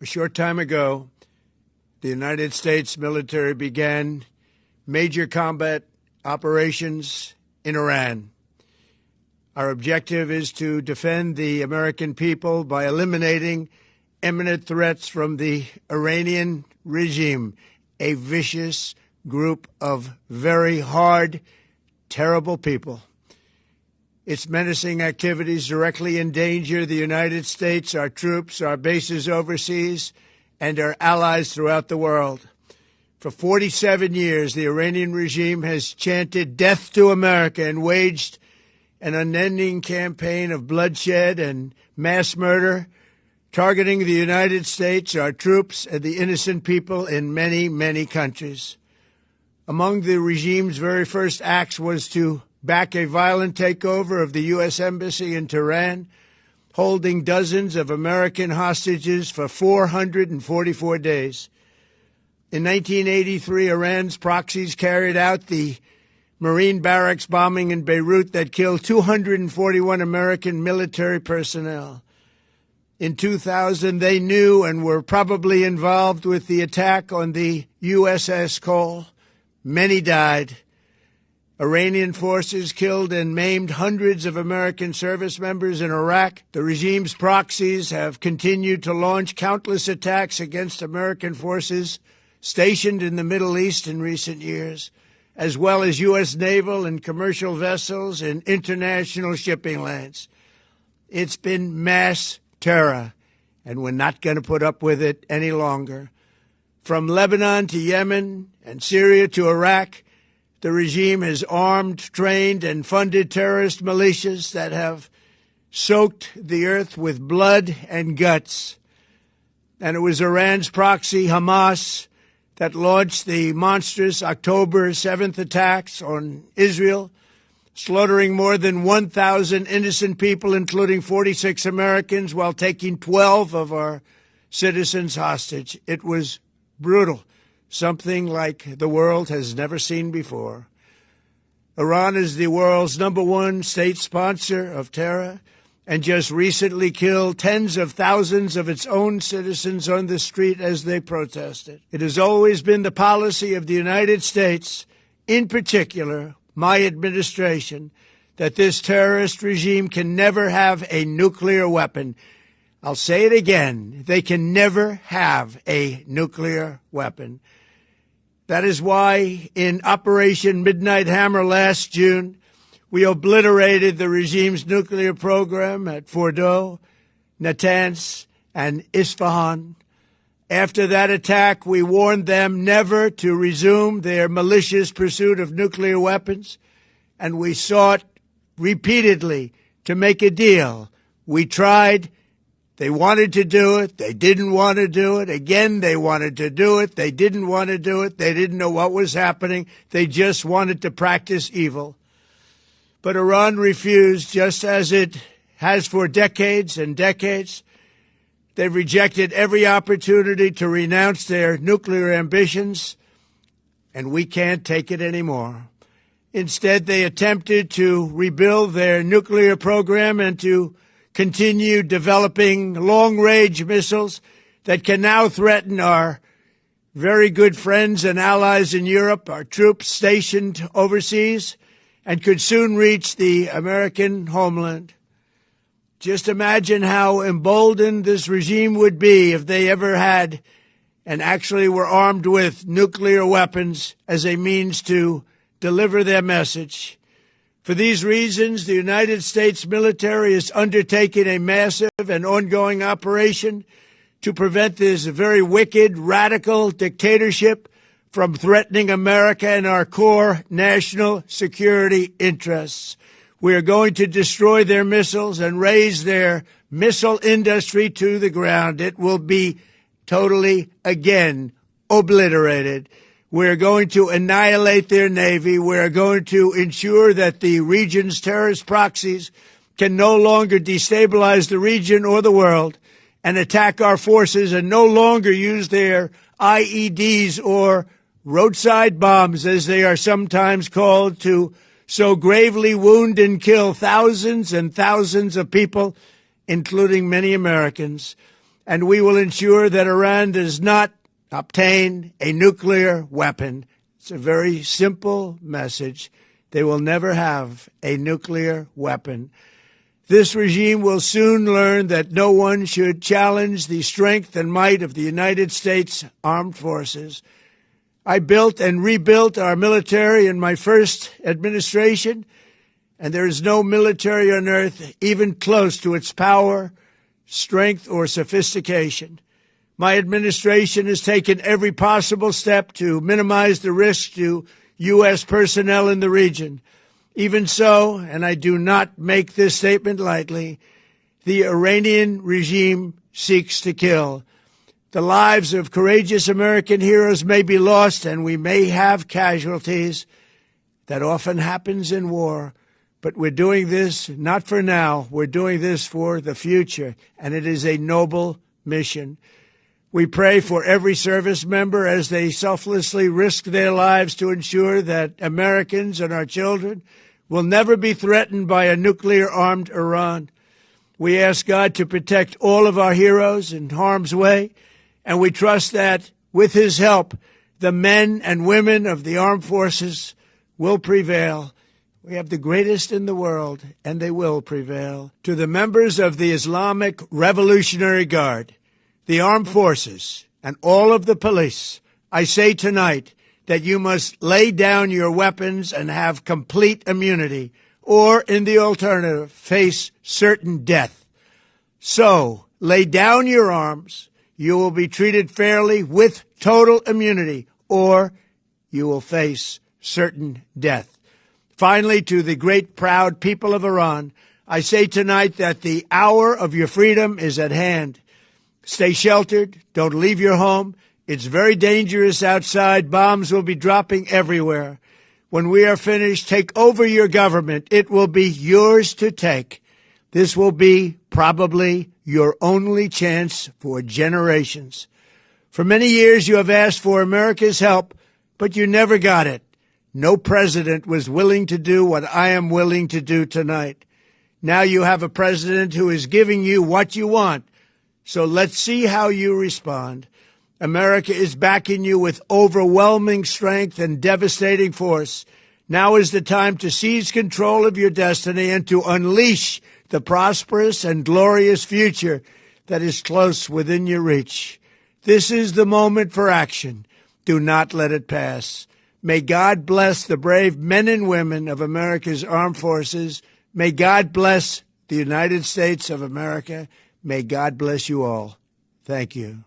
A short time ago, the United States military began major combat operations in Iran. Our objective is to defend the American people by eliminating imminent threats from the Iranian regime, a vicious group of very hard, terrible people. Its menacing activities directly endanger the United States, our troops, our bases overseas, and our allies throughout the world. For 47 years, the Iranian regime has chanted death to America and waged an unending campaign of bloodshed and mass murder, targeting the United States, our troops, and the innocent people in many, many countries. Among the regime's very first acts was to back a violent takeover of the U.S. Embassy in Tehran, holding dozens of American hostages for 444 days. In 1983, Iran's proxies carried out the Marine barracks bombing in Beirut that killed 241 American military personnel. In 2000, they knew and were probably involved with the attack on the USS Cole. Many died. Iranian forces killed and maimed hundreds of American service members in Iraq. The regime's proxies have continued to launch countless attacks against American forces stationed in the Middle East in recent years, as well as U.S. naval and commercial vessels and international shipping lanes. It's been mass terror, and we're not going to put up with it any longer. From Lebanon to Yemen and Syria to Iraq, the regime has armed, trained, and funded terrorist militias that have soaked the earth with blood and guts. And it was Iran's proxy, Hamas, that launched the monstrous October 7th attacks on Israel, slaughtering more than 1,000 innocent people, including 46 Americans, while taking 12 of our citizens hostage. It was brutal, something like the world has never seen before. Iran is the world's #1 state sponsor of terror and just recently killed tens of thousands of its own citizens on the street as they protested. It has always been the policy of the United States, in particular my administration, that this terrorist regime can never have a nuclear weapon. I'll say it again, they can never have a nuclear weapon. That is why in Operation Midnight Hammer last June, we obliterated the regime's nuclear program at Fordow, Natanz, and Isfahan. After that attack, we warned them never to resume their malicious pursuit of nuclear weapons, and we sought repeatedly to make a deal. We tried. They wanted to do it. They didn't want to do it. Again, they wanted to do it. They didn't want to do it. They didn't know what was happening. They just wanted to practice evil. But Iran refused, just as it has for decades and decades. They've rejected every opportunity to renounce their nuclear ambitions, and we can't take it anymore. Instead, they attempted to rebuild their nuclear program and to continue developing long-range missiles that can now threaten our very good friends and allies in Europe, our troops stationed overseas, and could soon reach the American homeland. Just imagine how emboldened this regime would be if they ever had and actually were armed with nuclear weapons as a means to deliver their message. For these reasons, the United States military is undertaking a massive and ongoing operation to prevent this very wicked, radical dictatorship from threatening America and our core national security interests. We are going to destroy their missiles and raise their missile industry to the ground. It will be totally, again, obliterated. We're going to annihilate their Navy. We're going to ensure that the region's terrorist proxies can no longer destabilize the region or the world and attack our forces and no longer use their IEDs or roadside bombs, as they are sometimes called, to so gravely wound and kill thousands and thousands of people, including many Americans. and we will ensure that Iran does not obtain a nuclear weapon. It's a very simple message. They will never have a nuclear weapon. This regime will soon learn that no one should challenge the strength and might of the United States Armed Forces. I built and rebuilt our military in my first administration, and there is no military on earth even close to its power, strength, or sophistication. My administration has taken every possible step to minimize the risk to U.S. personnel in the region. Even so, and I do not make this statement lightly, the Iranian regime seeks to kill. The lives of courageous American heroes may be lost, and we may have casualties. That often happens in war. But we're doing this not for now. We're doing this for the future, and it is a noble mission. We pray for every service member as they selflessly risk their lives to ensure that Americans and our children will never be threatened by a nuclear-armed Iran. We ask God to protect all of our heroes in harm's way, and we trust that, with his help, the men and women of the armed forces will prevail. We have the greatest in the world, and they will prevail. To the members of the Islamic Revolutionary Guard, the armed forces, and all of the police, I say tonight that you must lay down your weapons and have complete immunity, or, in the alternative, face certain death. So, lay down your arms. You will be treated fairly with total immunity, or you will face certain death. Finally, to the great, proud people of Iran, I say tonight that the hour of your freedom is at hand. Stay sheltered. Don't leave your home. It's very dangerous outside. Bombs will be dropping everywhere. When we are finished, take over your government. It will be yours to take. This will be probably your only chance for generations. For many years, you have asked for America's help, but you never got it. No president was willing to do what I am willing to do tonight. Now you have a president who is giving you what you want. So let's see how you respond. America is backing you with overwhelming strength and devastating force. Now is the time to seize control of your destiny and to unleash the prosperous and glorious future that is close within your reach. This is the moment for action. Do not let it pass. May God bless the brave men and women of America's armed forces. May God bless the United States of America. May God bless you all. Thank you.